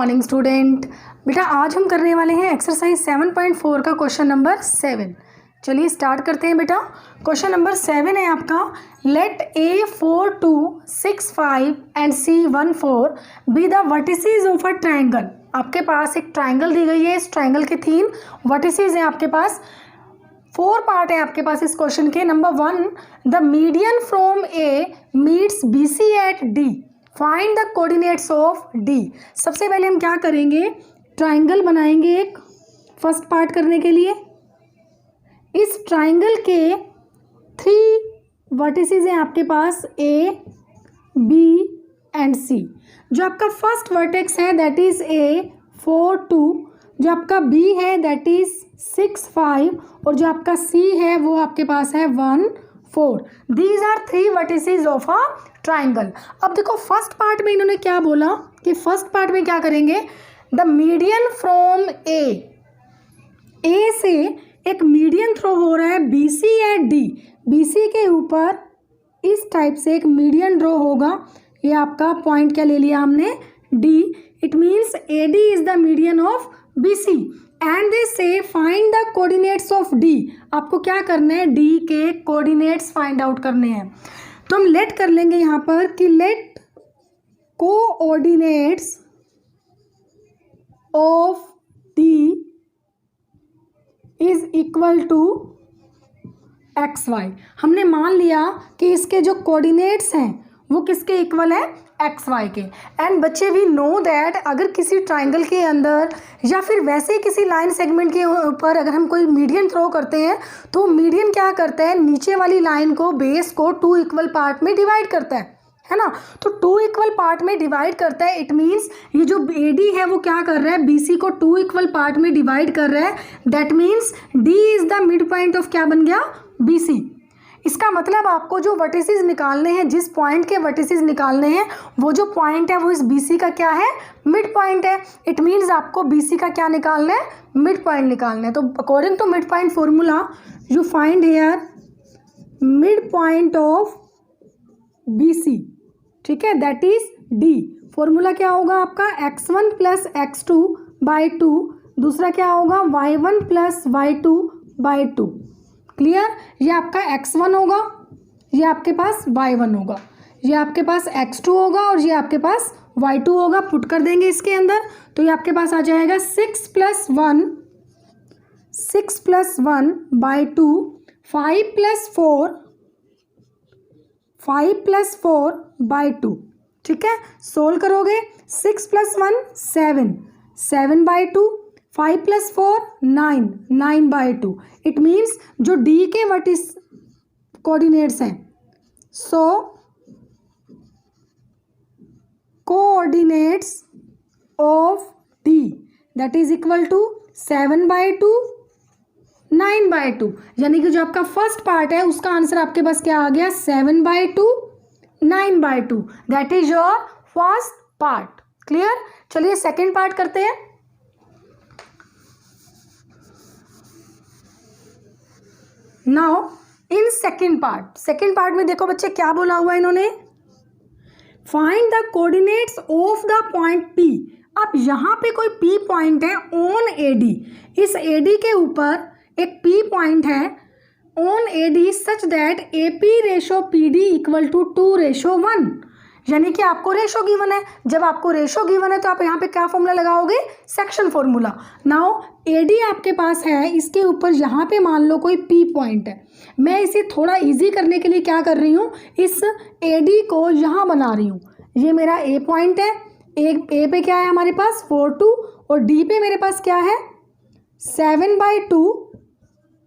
Morning student. बेटा आज हम करने वाले हैं एक्सरसाइज 7.4 का क्वेश्चन नंबर 7। चलिए स्टार्ट करते हैं बेटा। क्वेश्चन नंबर 7 है आपका, let A4 2 6 5 and C1 4 be the vertices of a triangle. आपके पास एक ट्राइंगल दी गई है, इस ट्राइंगल के 3 वर्टिसेस हैं आपके पास, 4 पार्ट है आपके पास इस क्वेश्चन के। Number 1, the median from A meets BC at D, find the coordinates of D। सबसे पहले हम क्या करेंगे, ट्राइंगल बनाएंगे एक फर्स्ट पार्ट करने के लिए। इस ट्राइंगल के 3 वर्टिसेस हैं आपके पास A, B एंड C। जो आपका फर्स्ट वर्टेक्स है दैट इज A4 2, जो आपका B है दैट इज 6 5 और जो आपका C है वो आपके पास है 1 4। These are 3 vertices of a triangle. अब देखो फर्स्ट पार्ट में इन्होंने क्या बोला कि फर्स्ट पार्ट में क्या करेंगे, द मीडियन फ्रॉम ए से एक मीडियन थ्रो हो रहा है BC एट D। BC के ऊपर इस टाइप से एक मीडियन ड्रॉ होगा। ये आपका पॉइंट क्या ले लिया हमने, D। It means AD is the median of BC and they say find the coordinates of D। आपको क्या करना है, D के कोऑर्डिनेट्स फाइंड आउट करने हैं। तो हम लेट कर लेंगे यहाँ पर कि let coordinates of D is equal to XY। हमने मान लिया कि इसके जो कोऑर्डिनेट्स हैं वो किसके इक्वल है, XY के। एंड बच्चे वी नो दैट अगर किसी ट्राइंगल के अंदर या फिर वैसे किसी लाइन सेगमेंट के ऊपर अगर हम कोई मीडियन थ्रो करते हैं तो मीडियन क्या करता है, नीचे वाली लाइन को, बेस को 2 इक्वल पार्ट में डिवाइड करता है ना। तो 2 इक्वल पार्ट में डिवाइड करता है, इट मीन्स ये जो AD है वो क्या कर रहा है, BC को 2 इक्वल पार्ट में डिवाइड कर रहा है। That means D is the mid point of क्या बन गया, BC। इसका मतलब आपको जो वर्टिसेस निकालने हैं, जिस पॉइंट के वर्टिसेस निकालने हैं वो जो पॉइंट है वो इस BC का क्या है, मिड पॉइंट है। इट मीन्स आपको BC का क्या निकालना है, मिड पॉइंट निकालना है। तो according to mid point formula you find here mid point of BC, ठीक है, दैट इज D। फॉर्मूला क्या होगा आपका, x1 प्लस x2 बाई 2, दूसरा क्या होगा y1 plus y2 by 2। Clear, ये आपका x1 होगा, ये आपके पास y1 होगा, ये आपके पास x2 होगा और ये आपके पास y2 होगा। पुट कर देंगे इसके अंदर तो ये आपके पास आ जाएगा 6 प्लस 1 बाई 2, 5 प्लस 4 बाई 2। ठीक है, सोल्व करोगे 6 plus 1 7 by 2, 5 plus 4 9 by 2। It means जो D के वर्टिस कोऑर्डिनेट्स हैं, so coordinates of D that is equal to 7 by 2 9 by 2। यानी कि जो आपका फर्स्ट पार्ट है उसका आंसर आपके पास क्या आ गया, 7 by 2 9 by 2। That is your first part. Clear, चलिए सेकेंड पार्ट करते हैं। नाउ इन सेकेंड पार्ट में देखो बच्चे क्या बोला हुआ है इन्होंने, find the coordinates of the point P। अब यहाँ पे कोई P पॉइंट है ऑन AD, इस AD के ऊपर एक P पॉइंट है on AD such that AP ratio PD equal to 2:1। यानी कि आपको रेशो गिवन है, जब आपको रेशो गिवन है तो आप यहाँ पे क्या फॉर्मूला लगाओगे, सेक्शन फॉर्मूला। नाउ AD आपके पास है, इसके ऊपर यहाँ पे मान लो कोई P पॉइंट है। मैं इसे थोड़ा इजी करने के लिए क्या कर रही हूँ, इस AD को यहाँ बना रही हूँ। ये मेरा A पॉइंट है, A पे क्या है हमारे पास 4 2 और D पे मेरे पास क्या है 7 बाई 2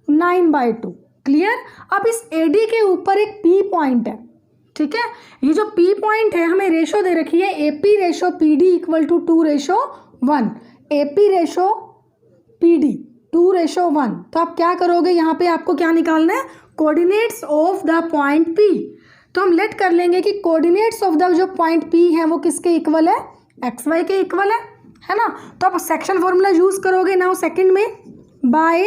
9 बाई 2। क्लियर, अब इस AD के ऊपर एक P पॉइंट है, ठीक है। ये जो P पॉइंट है हमें रेशो दे रखी है AP ratio PD equal to 2:1। AP ratio PD 2:1। तो आप क्या करोगे, यहाँ पे आपको क्या निकालना है, coordinates of the point P। तो हम लेट कर लेंगे कि कोऑर्डिनेट्स ऑफ द जो पॉइंट P है वो किसके इक्वल है, XY के इक्वल है ना। तो आप सेक्शन फॉर्मूला यूज करोगे नाउ सेकंड में, by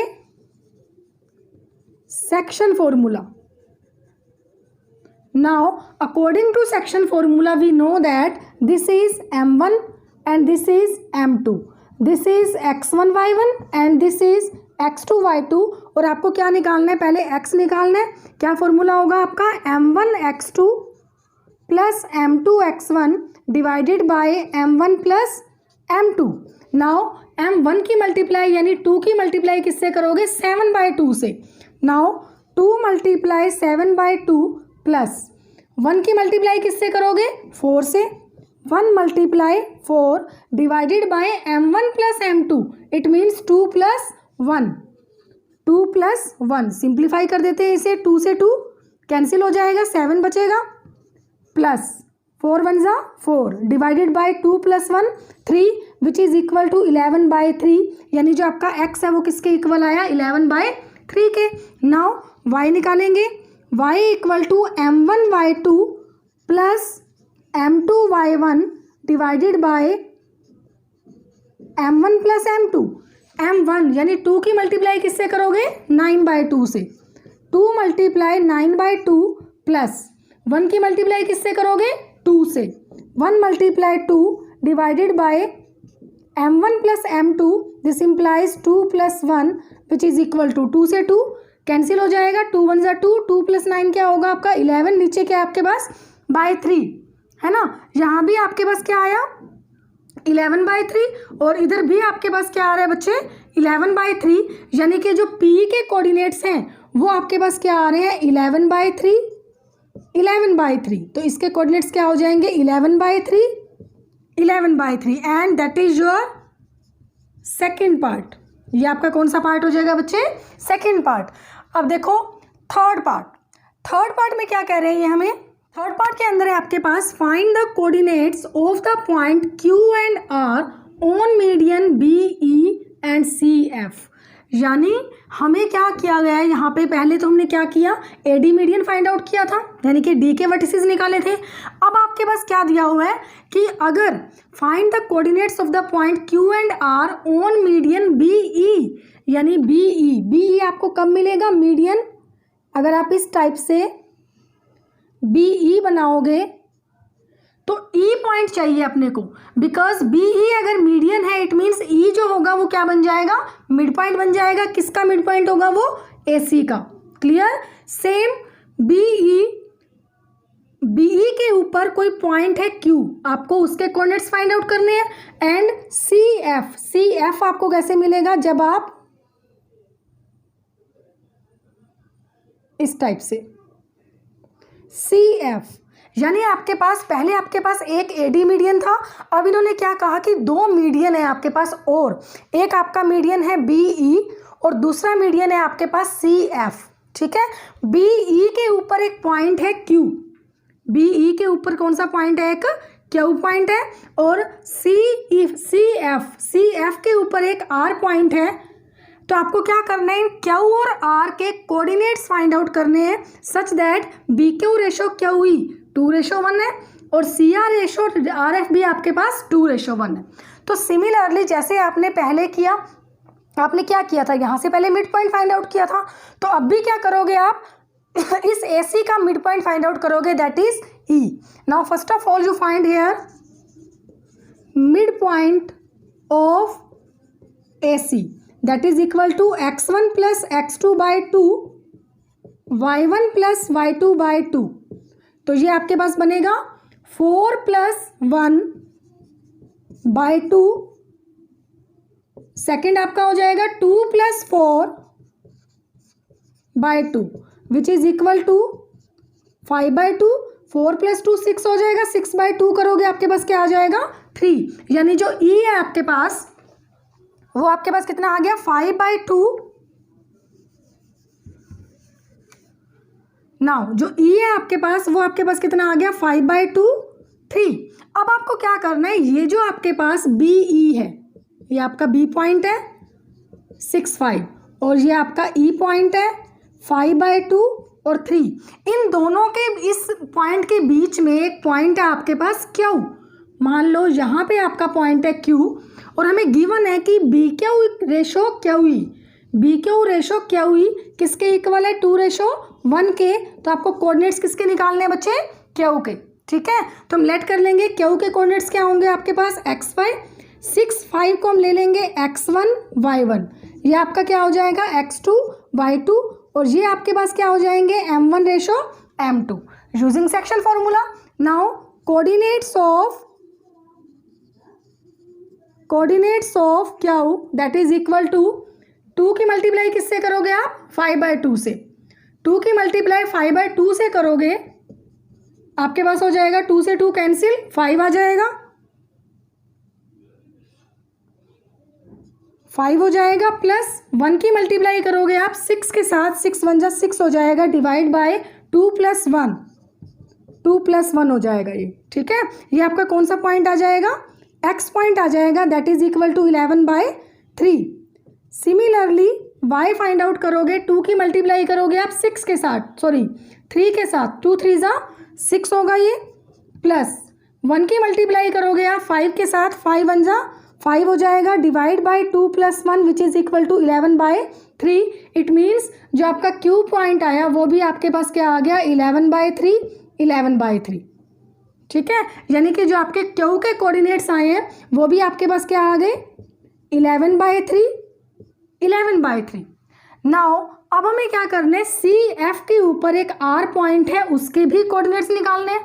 section formula. Now according to section formula we know that this is M1 and this is m2, this is x1 y1 and this is x2 y2। और आपको क्या निकालना है, पहले x निकालना है। क्या फॉर्मूला होगा आपका, m1 x2 plus m2 x1 divided by m1 plus m2। Now m1 की मल्टीप्लाई यानी 2 की मल्टीप्लाई किससे करोगे, 7/2 से। नाउ 2 मल्टीप्लाई 7/2 प्लस 1 की मल्टीप्लाई किससे करोगे, 4 से। 1 multiply 4 divided by m1 plus m2, it means 2 plus 1, 2 plus 1। Simplify कर देते हैं इसे, 2 से 2 कैंसिल हो जाएगा, 7 बचेगा, प्लस 4 1 जा 4 divided by 2 plus 1 3 which is equal to 11/3। यानी जो आपका x है वो किसके इक्वल आया, 11/3 के। नाउ y निकालेंगे, y equal to m1 y2 plus m2 y1 divided by m1 plus m2। m1 यानी 2 की मल्टीप्लाई किससे करोगे, 9/2 से। 2 मल्टीप्लाई 9/2 प्लस 1 की मल्टीप्लाई किससे करोगे, 2 से। 1 multiply 2 divided by m1 plus m2, this implies 2 plus 1 which is equal to 2 से 2 कैंसिल हो जाएगा, 2 1 जा 2, 2 प्लस 9 क्या होगा आपका 11, नीचे क्या आपके पास /3 है ना। यहाँ भी आपके पास क्या आया 11/3 और इधर भी आपके पास क्या आ रहा है बच्चे 11/3। यानी कि जो p के कोऑर्डिनेट्स हैं वो आपके पास क्या आ रहे हैं 11/3, 11/3। तो इसके कोऑर्डिनेट्स क्या हो जाएंगे 11/3, 11/3 and that is your second part. ये आपका कौन सा पार्ट हो जाएगा बच्चे, सेकेंड पार्ट। अब देखो थर्ड पार्ट, थर्ड पार्ट में क्या कह रहे हैं ये हमें, थर्ड पार्ट के अंदर है आपके पास find the coordinates of the point Q and R on median BE and CF। यानी हमें क्या किया गया है यहाँ पे, पहले तो हमने क्या किया AD मीडियन फाइंड आउट किया था, यानी कि D के वर्टिसेस निकाले थे। अब आपके पास क्या दिया हुआ है कि अगर find the coordinates of the point Q and R on median BE, यानी BE आपको कब मिलेगा मीडियन, अगर आप इस टाइप से BE बनाओगे तो E पॉइंट चाहिए अपने को, बिकॉज BE अगर मीडियन है इट मीन्स E जो होगा वो क्या बन जाएगा, मिड पॉइंट बन जाएगा। किसका मिड पॉइंट होगा, वो AC का। क्लियर। सेम BE के ऊपर कोई पॉइंट है Q, आपको उसके कोऑर्डिनेट्स फाइंड आउट करने हैं। एंड CF आपको कैसे मिलेगा, जब आप इस टाइप से CF, यानी आपके पास पहले आपके पास एक AD मीडियन था, अब इन्होंने क्या कहा कि 2 मीडियन है आपके पास, और एक आपका मीडियन है BE और दूसरा मीडियन है आपके पास CF। ठीक है, BE के ऊपर एक पॉइंट है Q, BE के ऊपर कौन सा पॉइंट है, एक Q पॉइंट है, और CF के ऊपर एक R पॉइंट है। तो आपको क्या करना है, Q और R के कोऑर्डिनेट्स फाइंड आउट करने हैं such that BQ ratio QE 2:1 है और CR रेशो RF भी आपके पास 2:1 है। तो सिमिलरली जैसे आपने पहले किया, आपने क्या किया था, यहाँ से पहले मिड पॉइंट फाइंड आउट किया था, तो अब भी क्या करोगे आप इस AC का मिड पॉइंट फाइंड आउट करोगे, that is E। Now first of all you find here mid point of AC, that is equal to x1 plus x2/2 y1 plus y2/2। तो ये आपके पास बनेगा 4 + 1/2, सेकेंड आपका हो जाएगा 2 + 4/2 विच इज इक्वल टू 5/2। 4 + 2 6 हो जाएगा, 6/2 करोगे आपके पास क्या आ जाएगा 3। यानी जो E है आपके पास वो आपके पास कितना आ गया 5/2। नाउ जो E है आपके पास वो आपके पास कितना आ गया 5/2 3। अब आपको क्या करना है, ये जो आपके पास BE है, ये आपका B पॉइंट है 6 5 और ये आपका E पॉइंट है 5/2 और 3। इन दोनों के इस पॉइंट के बीच में एक पॉइंट है आपके पास Q। मान लो यहाँ पे आपका पॉइंट है Q और हमें गिवन है कि BQ ratio QE, BQ ratio QE किसके इक्वल है 2:1 के। तो आपको कोऑर्डिनेट्स किसके निकालने हैं बच्चे, Q के। ठीक है, तो हम लेट कर लेंगे क्यू के कोऑर्डिनेट्स क्या होंगे आपके पास xy, 6 5 को हम ले लेंगे x1 y1, ये आपका क्या हो जाएगा x2 y2, और ये आपके पास क्या हो जाएंगे m1 ratio m2 using section formula. Now coordinates of Q that is equal to 2 की मल्टीप्लाई किससे करोगे आप 5/2 से, 2 की मल्टीप्लाई 5/2 से करोगे आपके पास हो जाएगा 2 से 2 कैंसिल 5 आ जाएगा, 5 हो जाएगा, प्लस 1 की मल्टीप्लाई करोगे आप 6 के साथ, 6 1 जा 6 हो जाएगा, डिवाइड बाय 2 + 1, 2 + 1 हो जाएगा ये। ठीक है, ये आपका कौन सा पॉइंट आ जाएगा x पॉइंट आ जाएगा, that is equal to 11/3। Similarly y find out करोगे, 2 की मल्टीप्लाई करोगे आप 6 के साथ, सॉरी 3 के साथ, 2 3 जा 6 होगा ये, प्लस 1 की मल्टीप्लाई करोगे आप 5 के साथ, 5 1 जा 5 हो जाएगा, divide by 2 + 1 which is equal to 11/3। It means जो आपका क्यू पॉइंट आया वो भी आपके पास क्या आ गया 11/3, 11/3। ठीक है, यानी कि जो आपके क्यू के कोऑर्डिनेट्स आए हैं वो भी आपके पास क्या आ गए 11/3, 11/3। नाउ अब हमें क्या करना है, सी एफ के ऊपर एक आर पॉइंट है उसके भी कोऑर्डिनेट्स निकालने हैं,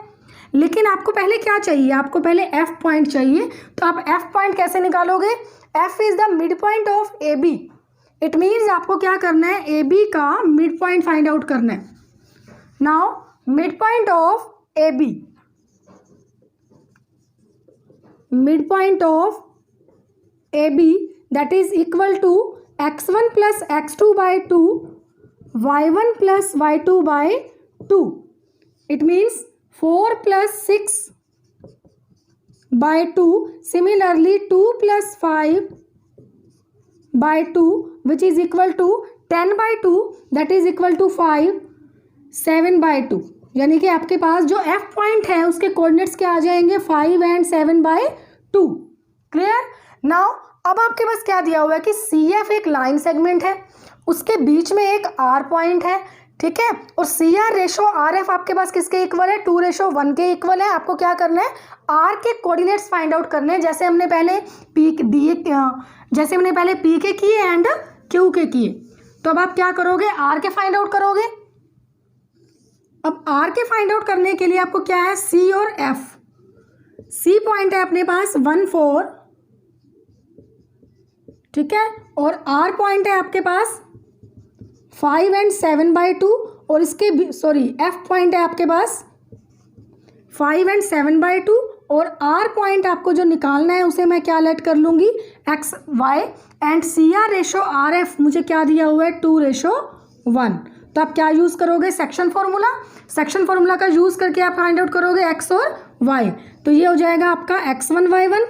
लेकिन आपको पहले क्या चाहिए, आपको पहले एफ पॉइंट चाहिए। तो आप एफ पॉइंट कैसे निकालोगे, F is the mid point of A B, it means आपको क्या करना है ए बी का मिड पॉइंट फाइंड आउट करना है। Now mid point of A B, mid point of A B that is equal to x1 + x2/2 y1 + y2/2, it means 4 + 6/2, similarly 2 + 5/2 which is equal to 10/2 that is equal to 5, 7/2, यानी कि आपके पास जो F point है उसके coordinates क्या आ जाएंगे 5 और 7/2। Clear. Now अब आपके पास क्या दिया हुआ है कि सी एफ एक लाइन सेगमेंट है, उसके बीच में एक आर पॉइंट है, ठीक है, और C R ratio R F आपके पास किसके इक्वल है 2:1 के इक्वल है। आपको क्या करना है आर के कोऑर्डिनेट्स फाइंड आउट करने हैं, जैसे हमने पहले पी के किए एंड क्यू के किए। तो अब आप क्या करोगे आर के फाइंड आउट करोगे। अब आर के फाइंड आउट करने के लिए आपको क्या है सी और एफ, सी पॉइंट है अपने पास 1 4, ठीक है, और आर पॉइंट है आपके पास 5 और 7/2, और इसके एफ पॉइंट है आपके पास 5 और 7/2, और आर पॉइंट आपको जो निकालना है उसे मैं क्या लेट कर लूँगी X Y, and C R ratio R F मुझे क्या दिया हुआ है 2:1। तो आप क्या यूज़ करोगे सेक्शन फॉर्मूला, सेक्शन फॉर्मूला का यूज़ करके आप फाइंड आउट करोगे एक्स और वाई। तो ये हो जाएगा आपका x1 y1,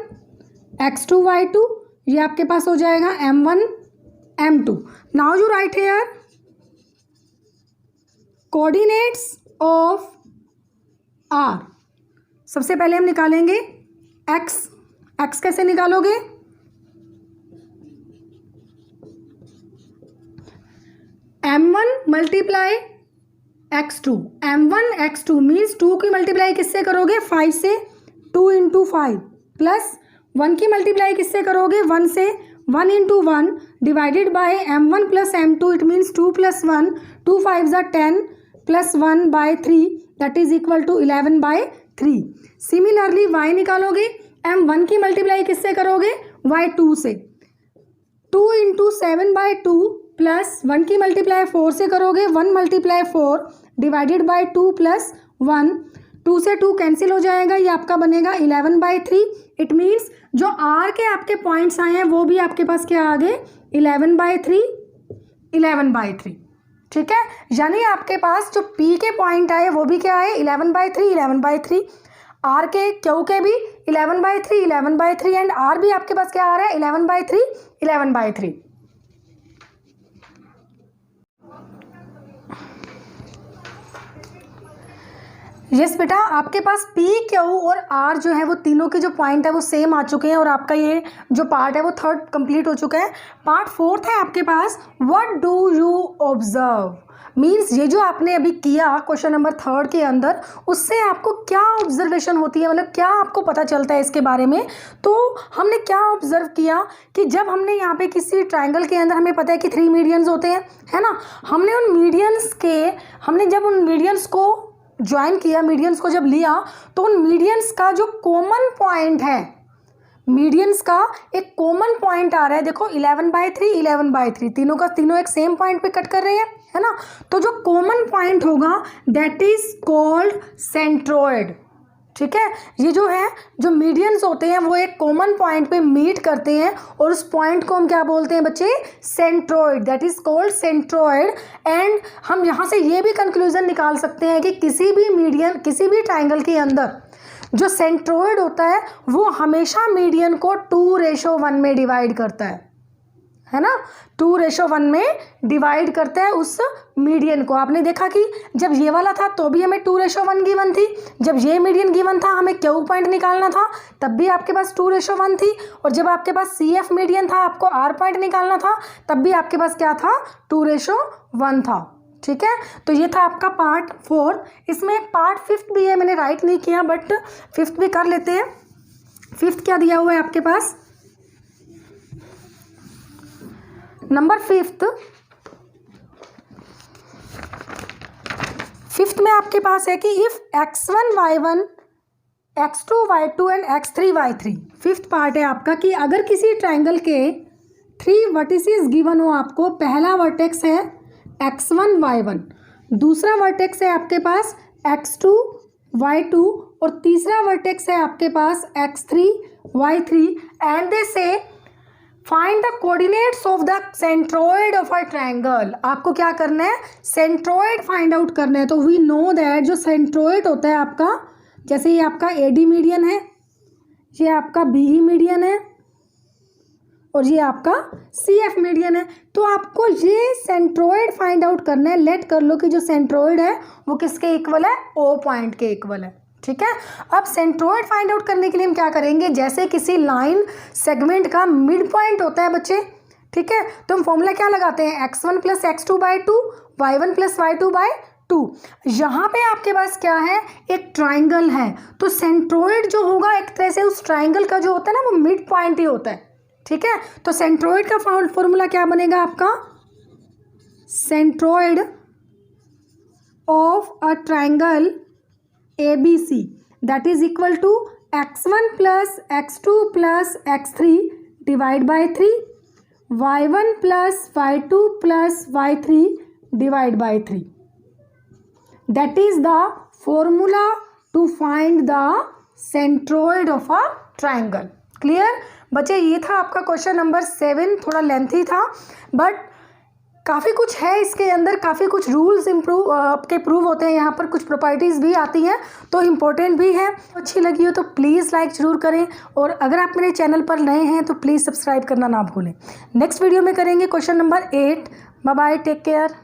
x2 y2, ये आपके पास हो जाएगा m1 m2। Now you right here coordinates of r। सबसे पहले हम निकालेंगे x, x कैसे निकालोगे m1 × x2, m1 x2 means 2 की मल्टीप्लाई किससे करोगे 5 से, 2 × 5 प्लस 1 की मल्टीप्लाई किससे करोगे 1 से, 1 × 1 divided by m1 + m2, it means 2 + 1, 2 5 = 10 + 1/3 that is equal to 11/3। Similarly y निकालोगे, m1 की मल्टीप्लाई किससे करोगे y2 से, 2 × 7/2 प्लस 1 की मल्टीप्लाई 4 से करोगे, 1 × 4 डिवाइडेड बाय 2 + 1, 2 से 2 कैंसिल हो जाएगा, ये आपका बनेगा 11/3। इट मीन्स जो आर के आपके पॉइंट्स आए हैं वो भी आपके पास क्या आ गए 11/3, 11/3। ठीक है, यानी आपके पास जो पी के पॉइंट आए वो भी क्या आए 11/3, 11/3, आर के क्यू के भी 11/3, 11/3, एंड आर भी आपके पास क्या आ रहा है 11/3, 11/3। यस बेटा, आपके पास P, Q और R जो है वो तीनों के जो पॉइंट है वो सेम आ चुके हैं और आपका ये जो पार्ट है वो थर्ड कंप्लीट हो चुका है। पार्ट फोर्थ है आपके पास, what do you observe, means ये जो आपने अभी किया क्वेश्चन नंबर थर्ड के अंदर, उससे आपको क्या ऑब्जर्वेशन होती है, मतलब क्या आपको पता चलता है इसके बारे में। तो हमने क्या ऑब्जर्व किया कि जब हमने यहाँ पे किसी ट्राइंगल के अंदर, हमें पता है कि 3 मीडियंस होते हैं, है ना, हमने जब उन मीडियंस को ज्वाइन किया, मीडियंस को जब लिया, तो उन मीडियंस का जो कॉमन पॉइंट है, मीडियंस का एक कॉमन पॉइंट आ रहा है, देखो 11/3 11/3, तीनों का तीनों एक सेम पॉइंट पे कट कर रहे हैं, है ना। तो जो कॉमन पॉइंट होगा दैट इज कॉल्ड सेंट्रोइड, ठीक है। ये जो है, जो मीडियंस होते हैं वो एक कॉमन पॉइंट पे मीट करते हैं और उस पॉइंट को हम क्या बोलते हैं बच्चे, centroid, that is called centroid. And हम यहाँ से ये भी कंक्लूजन निकाल सकते हैं कि किसी भी ट्राइंगल के अंदर जो सेंट्रोइड होता है वो हमेशा मीडियन को 2:1 में डिवाइड करता है ना, 2:1 में डिवाइड करता है उस मीडियन को। आपने देखा कि जब ये वाला था तो भी हमें 2:1 गिवन थी, जब ये मीडियन गिवन था हमें क्यू पॉइंट निकालना था तब भी आपके पास 2:1 थी, और जब आपके पास CF मीडियन था आपको R पॉइंट निकालना था तब भी आपके पास क्या था, 2:1 था, ठीक है। तो ये था आपका पार्ट 4। इसमें एक पार्ट 5th भी है, मैंने राइट नहीं किया बट 5th भी कर लेते हैं। 5th क्या दिया हुआ है आपके पास, नंबर 5th में आपके पास है कि if x1 y1 x2 y2 and x3 y3, 5th part है आपका कि अगर किसी ट्राइंगल के 3 वर्टिसेस गिवन हो आपको, पहला वर्टेक्स है x1 y1, दूसरा वर्टेक्स है आपके पास x2 y2 और तीसरा वर्टेक्स है आपके पास x3 y3, and they say find the coordinates of the centroid of a triangle. आपको क्या करना है, सेंट्रोइड फाइंड आउट करना है। तो वी नो दैट जो सेंट्रोइड होता है आपका, जैसे ये आपका AD मीडियन है, ये आपका BE मीडियन है और ये आपका CF मीडियन है। तो आपको ये सेंट्रोइड फाइंड आउट करना है। लेट कर लो कि जो सेंट्रोइड है वो किसके इक्वल है, O पॉइंट के इक्वल है, ठीक है। अब सेंट्रोइड फाइंड आउट करने के लिए हम क्या करेंगे, जैसे किसी लाइन सेगमेंट का मिड पॉइंट होता है बच्चे, ठीक है, तो हम फॉर्मूला क्या लगाते हैं, x1 + x2/2 y1 + y2/2। यहाँ पे आपके पास क्या है, एक ट्राइंगल है, तो सेंट्रोइड जो होगा एक तरह से उस ट्राइंगल का जो होता है ना वो मिड पॉइंट ही होता है, ठीक है। तो सेंट्रोइड का फॉर्मूला क्या बनेगा आपका, centroid of a triangle ABC that is equal to x1 + x2 + x3 /3 y1 + y2 + y3 /3. That is the formula to find the centroid of a triangle. Clear बच्चे, ये था आपका क्वेश्चन नंबर 7, थोड़ा lengthy था but काफ़ी कुछ है इसके अंदर, काफ़ी कुछ रूल्स आपके प्रूव होते हैं, यहाँ पर कुछ प्रॉपर्टीज़ भी आती हैं तो इम्पोर्टेंट भी है। अच्छी लगी हो तो प्लीज़ लाइक ज़रूर करें, और अगर आप मेरे चैनल पर नए हैं तो प्लीज़ सब्सक्राइब करना ना भूलें। नेक्स्ट वीडियो में करेंगे question number 8। Bye bye, take care.